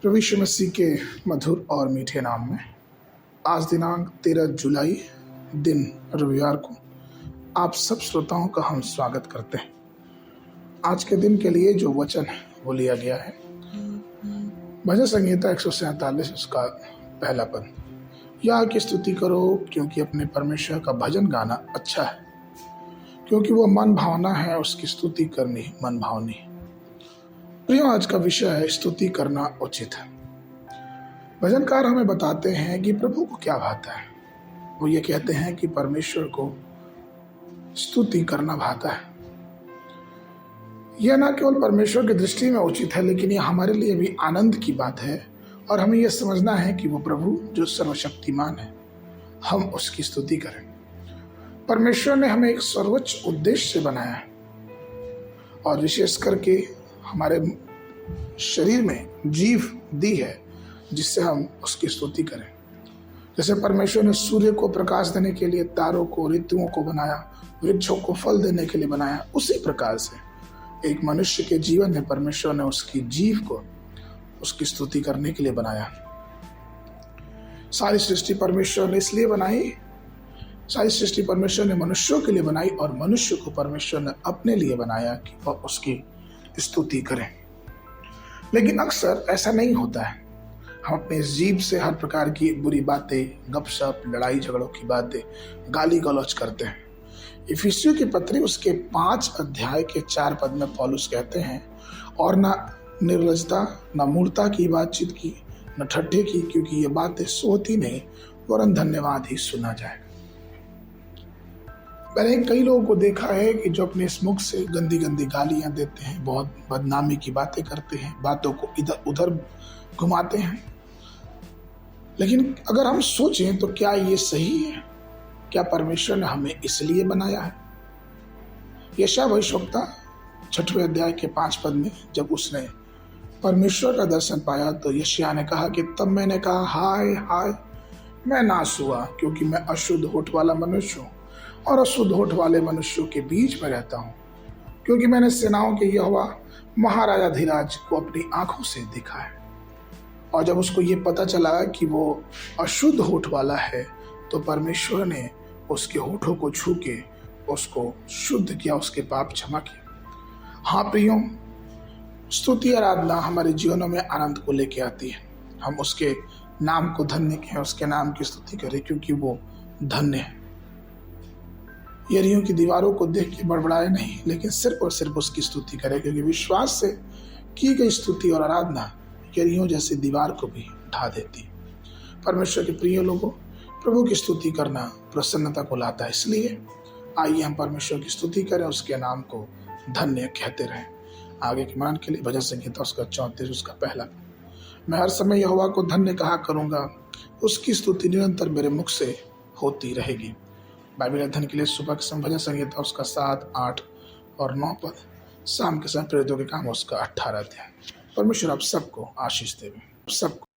प्रभु यीशु मसीह के मधुर और मीठे नाम में आज दिनांक 13 जुलाई दिन रविवार को आप सब श्रोताओं का हम स्वागत करते हैं। आज के दिन के लिए जो वचन वो लिया गया है भजन संहिता 147 उसका पहला पद, यह की स्तुति करो क्योंकि अपने परमेश्वर का भजन गाना अच्छा है, क्योंकि वो मन भावना है, उसकी स्तुति करनी मन भावनी है। प्रियो, आज का विषय है स्तुति करना उचित है। भजनकार हमें बताते हैं कि प्रभु को क्या भाता है। वो ये कहते हैं कि परमेश्वर को स्तुति करना भाता है। यह न केवल परमेश्वर की दृष्टि में उचित है, लेकिन यह हमारे लिए भी आनंद की बात है और हमें यह समझना है कि वो प्रभु जो सर्वशक्तिमान है, हम उसकी स्तुति करें। परमेश्वर ने हमें एक सर्वोच्च उद्देश्य से बनाया है और विशेष करके हमारे शरीर में जीव दी है जिससे हम उसकी स्तुति करें। जैसे परमेश्वर ने सूर्य को प्रकाश देने के लिए, तारों को, ऋतुओं को बनाया, वृक्षों को फल देने के लिए बनाया, उसी प्रकार से एक मनुष्य के जीवन में परमेश्वर ने उसकी जीव को उसकी स्तुति करने के लिए बनाया। सारी सृष्टि परमेश्वर ने इसलिए बनाई, सारी सृष्टि परमेश्वर ने मनुष्यों के लिए बनाई और मनुष्य को परमेश्वर ने अपने लिए बनाया कि वह उसकी स्तुति करें। लेकिन अक्सर ऐसा नहीं होता है। हम अपने जीभ से हर प्रकार की बुरी बातें, गपशप, लड़ाई झगड़ों की बातें, गाली गलौज करते हैं। इफिसियों की पत्री उसके 5 अध्याय के 4 पद में पौलुस कहते हैं, और ना निर्लजता, ना मूर्ता की बातचीत की, न ठट्ठे की, क्योंकि ये बातें सोती नहीं वरन धन्यवाद ही सुना जाएगा। मैंने कई लोगों को देखा है कि जो अपने इस मुख से गंदी गंदी गालियां देते हैं, बहुत बदनामी की बातें करते हैं, बातों को इधर उधर घुमाते हैं। लेकिन अगर हम सोचें तो क्या ये सही है? क्या परमेश्वर ने हमें इसलिए बनाया है? यशायाह भविष्यवक्ता 6वें अध्याय के 5 पद में जब उसने परमेश्वर का दर्शन पाया तो यशायाह ने कहा कि तब मैंने कहा, हाय हाय, मैं नाश हुआ, क्योंकि मैं अशुद्ध होठ वाला मनुष्य हूँ और अशुद्ध होठ वाले मनुष्यों के बीच में रहता हूँ, क्योंकि मैंने सेनाओं के यहोवा महाराजा धीराज को अपनी आंखों से देखा है। और जब उसको ये पता चला कि वो अशुद्ध होठ वाला है तो परमेश्वर ने उसके होठों को छू के उसको शुद्ध किया, उसके पाप क्षमा किए। हाँ प्रियो, स्तुति आराधना हमारे जीवनों में आनंद को लेके आती है। हम उसके नाम को धन्य कहें, उसके नाम की स्तुति करें, क्योंकि वो धन्य है। यरीहों की दीवारों को देख के बड़बड़ाए नहीं, लेकिन सिर्फ और सिर्फ उसकी स्तुति करें, क्योंकि विश्वास से की गई स्तुति और आराधना यरीहों जैसी दीवार को भी ढा देती है। परमेश्वर के प्रिय लोगों, प्रभु की स्तुति करना प्रसन्नता को लाता है, इसलिए आइए हम परमेश्वर की स्तुति करें, उसके नाम को धन्य कहते रहें। आगे के मनन के लिए भजन संहिता उसका 34 उसका पहला, मैं हर समय यहोवा को धन्य कहा करूंगा, उसकी स्तुति निरंतर मेरे मुख से होती रहेगी। बाइबल अध्ययन के लिए सुबह के समय भजन संहिता उसका 7, 8 और 9 पद, शाम के समय प्रेरितों के काम उसका 18 अध्याय। परमेश्वर आप सबको आशीष देवे। सबको